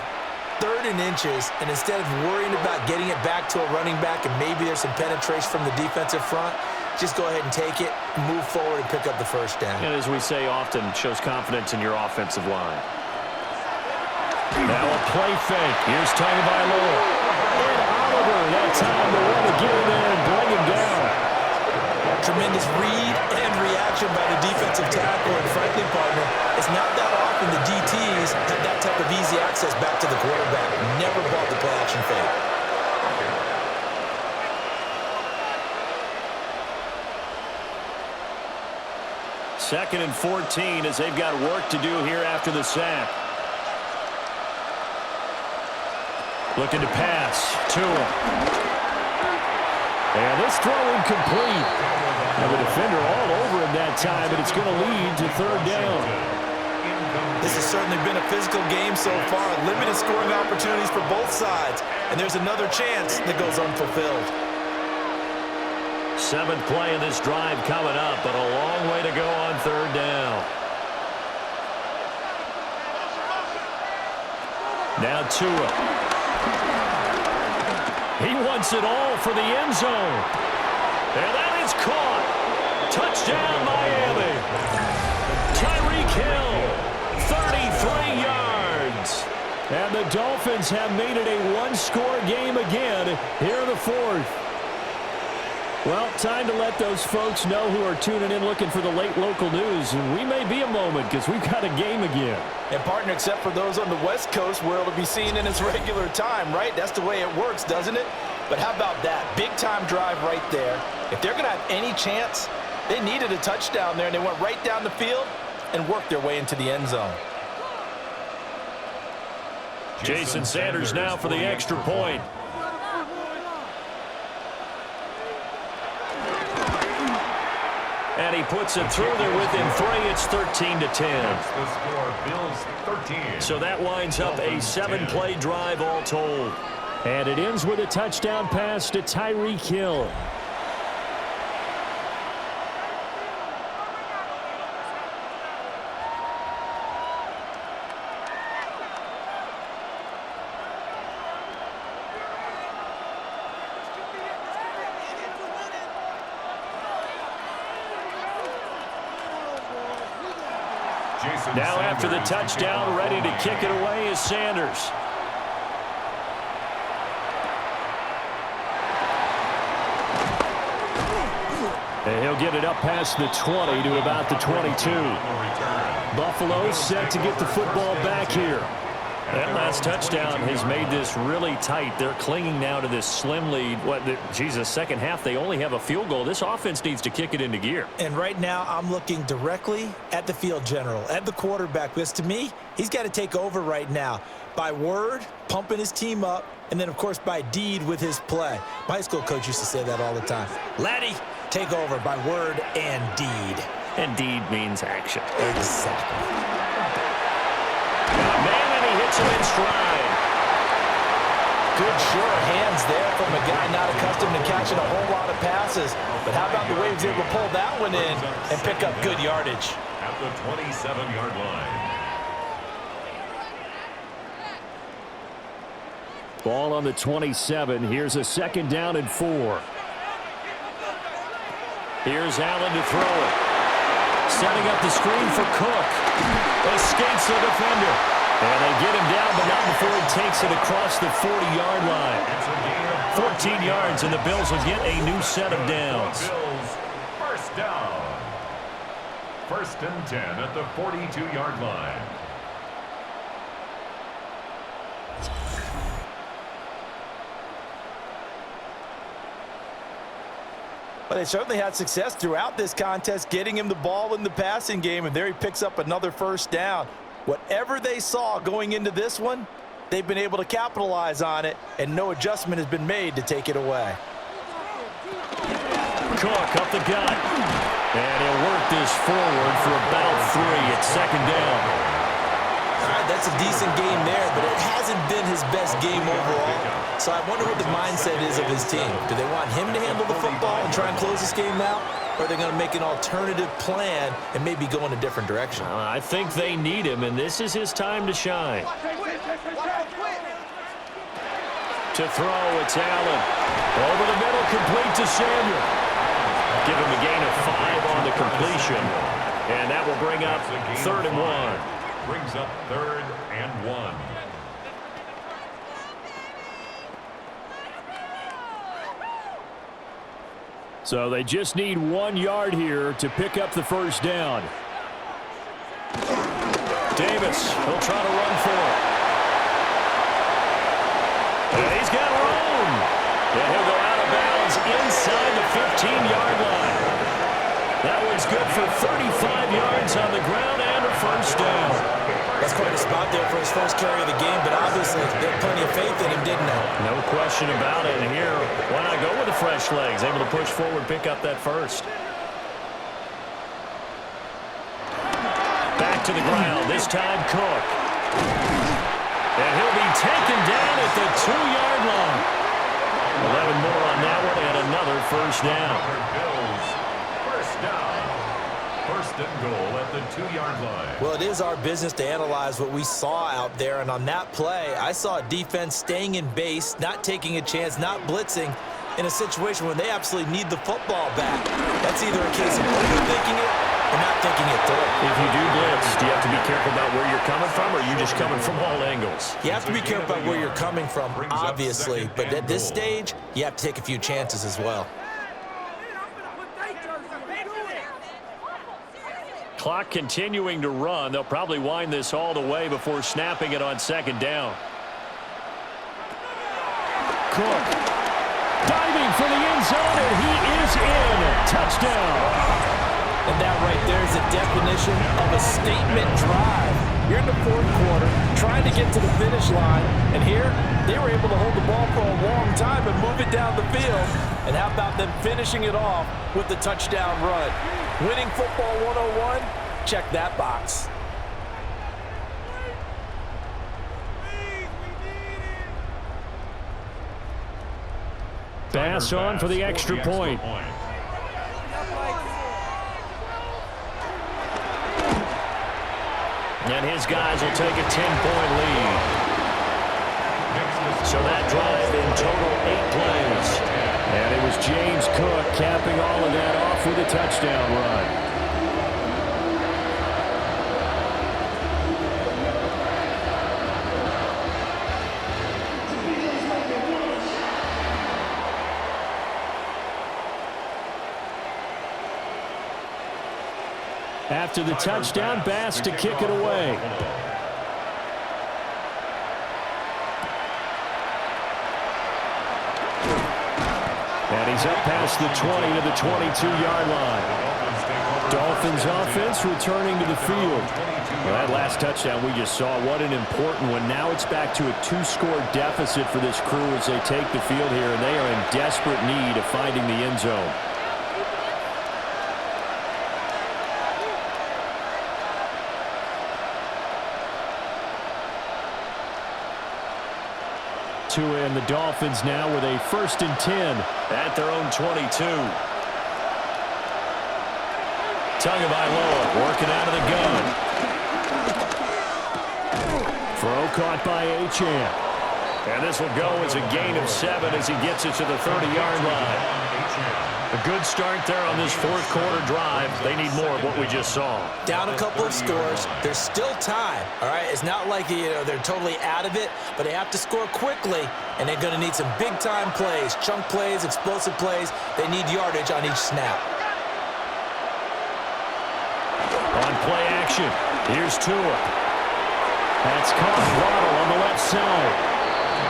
3rd and inches, and instead of worrying about getting it back to a running back and maybe there's some penetration from the defensive front, just go ahead and take it, move forward, and pick up the first down. And as we say often, shows confidence in your offensive line. Now a play fake. Here's Tagovailoa. And Oliver, that time to want to get in there and bring him down. Tremendous read and reaction by the defensive tackle, and frankly, partner, it's not that often the DTs have that type of easy access back to the quarterback. Never bought the play-action fake. Second and 14 as they've got work to do here after the sack. Looking to pass. Tua. And this throw incomplete. And the defender all over him that time, but it's going to lead to third down. This has certainly been a physical game so far. Limited scoring opportunities for both sides. And there's another chance that goes unfulfilled. 7th play of this drive coming up, but a long way to go on third down. Now Tua. He wants it all for the end zone. And that is caught. Touchdown, Miami. Tyreek Hill, 33 yards. And the Dolphins have made it a one-score game again here in the fourth. Well, time to let those folks know who are tuning in looking for the late local news. And we may be a moment because we've got a game again. And, partner, except for those on the West Coast where it'll be seen in its regular time, right? That's the way it works, doesn't it? But how about that? Big-time drive right there. If they're going to have any chance, they needed a touchdown there, and they went right down the field and worked their way into the end zone. Jason Sanders now for the extra point. And he puts it through there within 3. It's 13-10. The score, Bills 13. So that winds up a 7-play drive all told. And it ends with a touchdown pass to Tyreek Hill. Now after the touchdown, ready to kick it away is Sanders. And he'll get it up past the 20 to about the 22. Buffalo set to get the football back here. That last touchdown has made this really tight. They're clinging now to this slim lead. Second half, they only have a field goal. This offense needs to kick it into gear. And right now, I'm looking directly at the field general, at the quarterback, because to me, he's got to take over right now. By word, pumping his team up, and then, of course, by deed with his play. My high school coach used to say that all the time. Laddie, take over by word and deed. And deed means action. Exactly. Man, and he hits him in stride. Good sure hands there from a guy not accustomed to catching a whole lot of passes. But how about the way he was able to pull that one in and pick up good yardage? At the 27-yard line. Ball on the 27. Here's a 2nd down and 4. Here's Allen to throw it. Setting up the screen for Cook. Escapes the defender. And they get him down, but not before he takes it across the 40-yard line. 14 yards, and the Bills will get a new set of downs. Bills, first down. 1st and 10 at the 42-yard line. But they certainly had success throughout this contest, getting him the ball in the passing game, and there he picks up another 1st down. Whatever they saw going into this one, they've been able to capitalize on it, and no adjustment has been made to take it away. Cook up the gut. And he'll work this forward for about 3 at 2nd down. All right, that's a decent game there, but it hasn't been his best game overall. So I wonder what the mindset is of his team. Do they want him to handle the football and try and close this game out? Or are they going to make an alternative plan and maybe go in a different direction? I think they need him, and this is his time to shine. To throw, it's Allen. Over the middle, complete to Samuel. Give him a gain of 5 on the completion. And that will bring up 3rd and 1. Brings up 3rd and 1. So they just need 1 yard here to pick up the 1st down. Davis, he'll try to run for it. And he's got room. And he'll go out of bounds inside the 15-yard line. That one's good for 35 yards on the ground and a 1st down. That's quite a spot there for his first carry of the game, but obviously they had plenty of faith in him, didn't they? No question about it. And here, why not go with the fresh legs? Able to push forward, pick up that 1st. Back to the ground, this time Cook. And he'll be taken down at the 2-yard line. 11 more on that one and another 1st down. Bills, 1st down. 1st and goal at the 2-yard line. Well, it is our business to analyze what we saw out there, and on that play, I saw a defense staying in base, not taking a chance, not blitzing, in a situation where they absolutely need the football back. That's either a case of overthinking it or not thinking it through. If you do blitz, do you have to be careful about where you're coming from, or are you just coming from all angles? You have to be careful about where you're coming from, obviously, but at this stage, you have to take a few chances as well. Clock continuing to run. They'll probably wind this all the way before snapping it on 2nd down. Cook diving for the end zone, and he is in. Touchdown. And that right there is a definition of a statement drive. You're in the 4th quarter, trying to get to the finish line, and here they were able to hold the ball for a long time and move it down the field. And how about them finishing it off with the touchdown run? Winning football 101, check that box. Pass on for the extra point. And his guys will take a 10-point lead. So that drive in total 8 plays. And it was James Cook capping all of that off with a touchdown run. After the touchdown, Bass to kick it away. And he's up past the 20 to the 22-yard line. Dolphins offense returning to the field. Well, that last touchdown we just saw, what an important one. Now it's back to a 2-score deficit for this crew as they take the field here, and they are in desperate need of finding the end zone. Tua and the Dolphins now with a 1st and 10 at their own 22. Tagovailoa working out of the gun. Throw caught by Achane. And this will go as a gain of 7 as he gets it to the 30-yard line. A good start there on this fourth quarter drive. They need more of what we just saw. Down a couple of scores. There's still time, all right? It's not like, they're totally out of it, but they have to score quickly, and they're going to need some big-time plays, chunk plays, explosive plays. They need yardage on each snap. On play action, here's Tua. That's caught Waddle on the left side.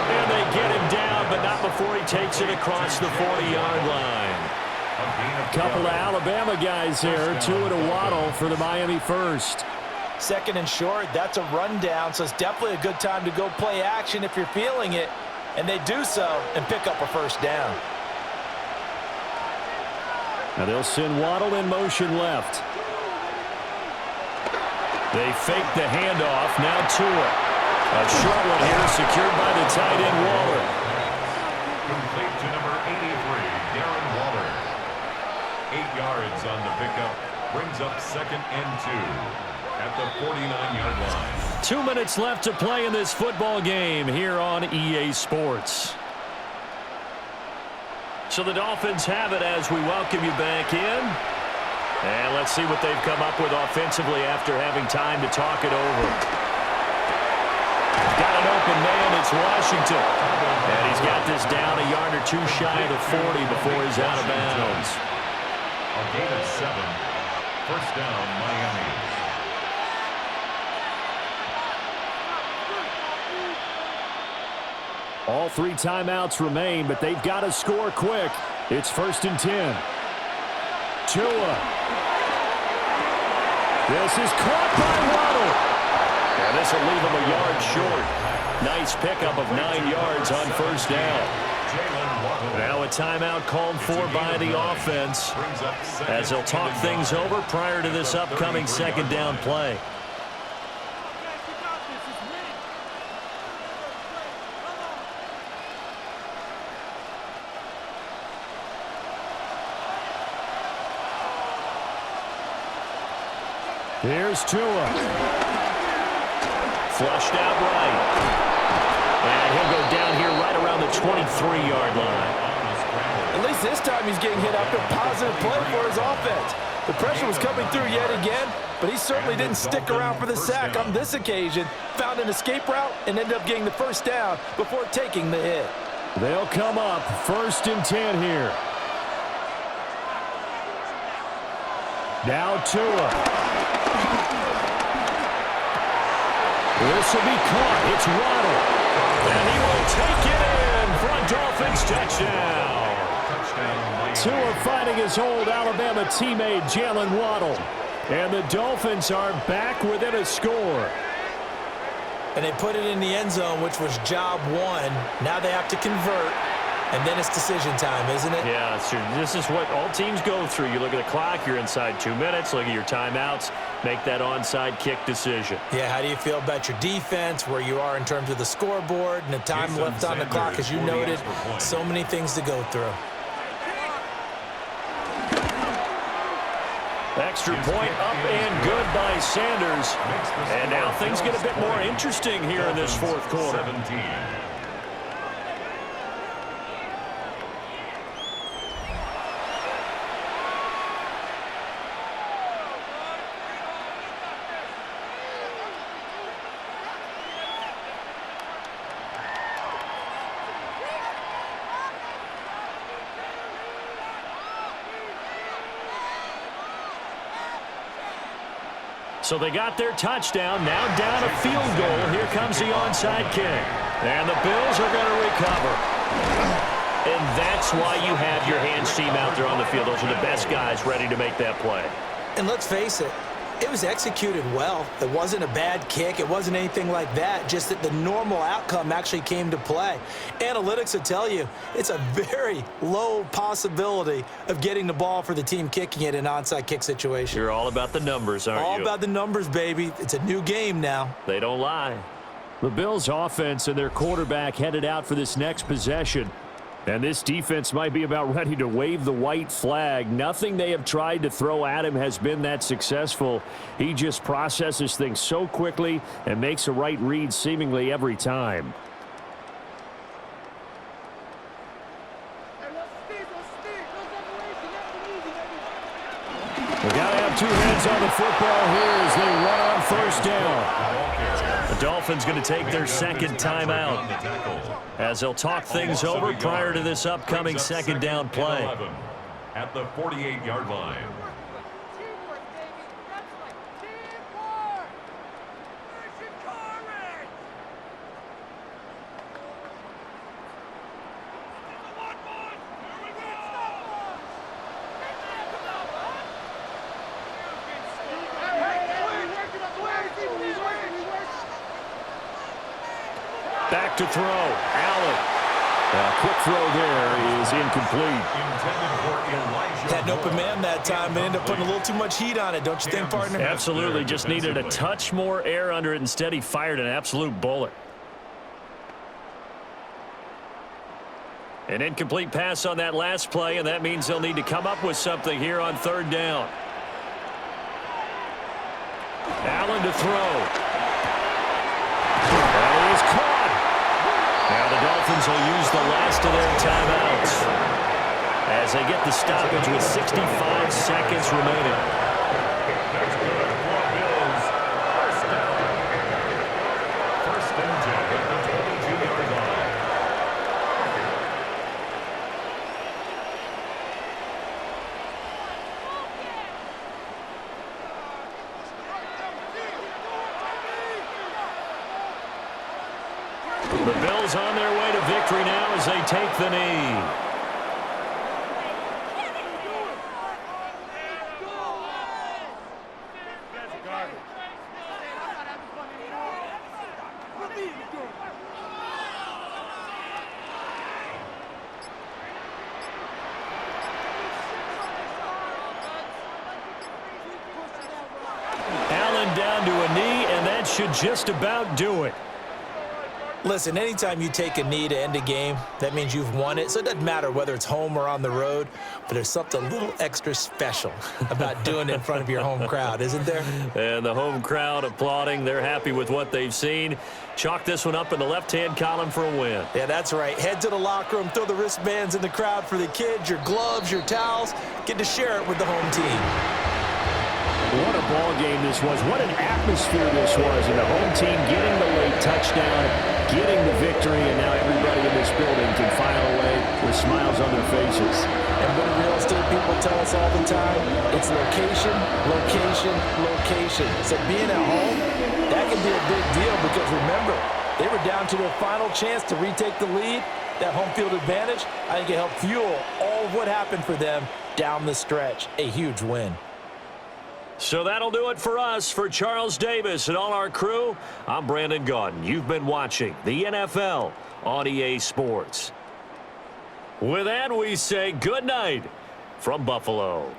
And they get him down, but not before he takes it across the 40-yard line. A couple of Alabama guys here, Tua to Waddle for the Miami first. 2nd and short, that's a rundown, so it's definitely a good time to go play action if you're feeling it. And they do so and pick up a 1st down. Now they'll send Waddle in motion left. They fake the handoff. Now Tua. A short one here, secured by the tight end, Waller. Complete to number 83, Darren Waller. 8 yards on the pickup. Brings up 2nd and 2 at the 49-yard line. 2 minutes left to play in this football game here on EA Sports. So the Dolphins have it as we welcome you back in. And let's see what they've come up with offensively after having time to talk it over. Got an open man, it's Washington. And he's got this down a yard or 2 shy of the 40 before he's out of bounds. A gain of 7. 1st down, Miami. All 3 timeouts remain, but they've got to score quick. It's 1st and 10. Tua. This is caught by Waddle. And this will leave him a yard short. Nice pickup of 9 yards on 1st down. Now a timeout called for by the offense as they'll talk things over prior to this upcoming 2nd down play. Here's Tua. Flushed out right. And he'll go down here right around the 23-yard line. At least this time he's getting hit after a positive play for his offense. The pressure was coming through yet again, but he certainly didn't stick around for the sack on this occasion. Found an escape route and ended up getting the 1st down before taking the hit. They'll come up 1st and 10 here. Now Tua. This will be caught. It's Waddle. And he will take it in for a Dolphins touchdown. Tua fighting his old Alabama teammate, Jalen Waddle. And the Dolphins are back within a score. And they put it in the end zone, which was job 1. Now they have to convert. And then it's decision time, isn't it? Yeah, so this is what all teams go through. You look at the clock, you're inside 2 minutes, look at your timeouts, make that onside kick decision. Yeah, how do you feel about your defense, where you are in terms of the scoreboard, and the time left on the clock, as you noted? So many things to go through. Extra point up and good by Sanders. And now things get a bit more interesting here in this fourth quarter. 17. So they got their touchdown, now down a field goal. Here comes the onside kick. And the Bills are going to recover. And that's why you have your hands team out there on the field. Those are the best guys ready to make that play. And let's face it, it was executed well. It wasn't a bad kick. It wasn't anything like that, just that the normal outcome actually came to play. Analytics will tell you it's a very low possibility of getting the ball for the team kicking it in an onside kick situation. You're all about the numbers, aren't you? All about the numbers, baby. It's a new game now. They don't lie. The Bills offense and their quarterback headed out for this next possession. And this defense might be about ready to wave the white flag. Nothing they have tried to throw at him has been that successful. He just processes things so quickly and makes a right read seemingly every time. We got to have two hands on the football here as they run on first down. The Dolphins going to take their second timeout as they'll talk things over prior to this upcoming second down play. At the 48-yard line. Back to throw. Allen. A quick throw there is incomplete. Had an open man that time and ended up putting a little too much heat on it, don't you think, partner? Absolutely. Just needed a touch more air under it. Instead, he fired an absolute bullet. An incomplete pass on that last play, and that means they'll need to come up with something here on third down. Allen to throw. That is caught. Now the Dolphins will use the last of their timeouts as they get the stoppage with 65 seconds remaining. That's good for Bills. First down. First and 10 at the 22-yard line. The Bills on their way to victory now as they take the knee. Allen down to a knee, and that should just about do it. Listen, anytime you take a knee to end a game, that means you've won it. So it doesn't matter whether it's home or on the road, but there's something a little extra special about doing it in front of your home crowd, isn't there? And the home crowd applauding. They're happy with what they've seen. Chalk this one up in the left-hand column for a win. Yeah, that's right. Head to the locker room, throw the wristbands in the crowd for the kids, your gloves, your towels. Get to share it with the home team. What a ball game this was. What an atmosphere this was. And the home team getting the late touchdown, getting the victory, and now everybody in this building can file away with smiles on their faces. And what do real estate people tell us all the time? It's location, location, location. So being at home, that can be a big deal because remember, they were down to their final chance to retake the lead. That home field advantage, I think it helped fuel all of what happened for them down the stretch. A huge win. So that'll do it for us. For Charles Davis and all our crew, I'm Brandon Gaudin. You've been watching the NFL on EA Sports. With that, we say good night from Buffalo.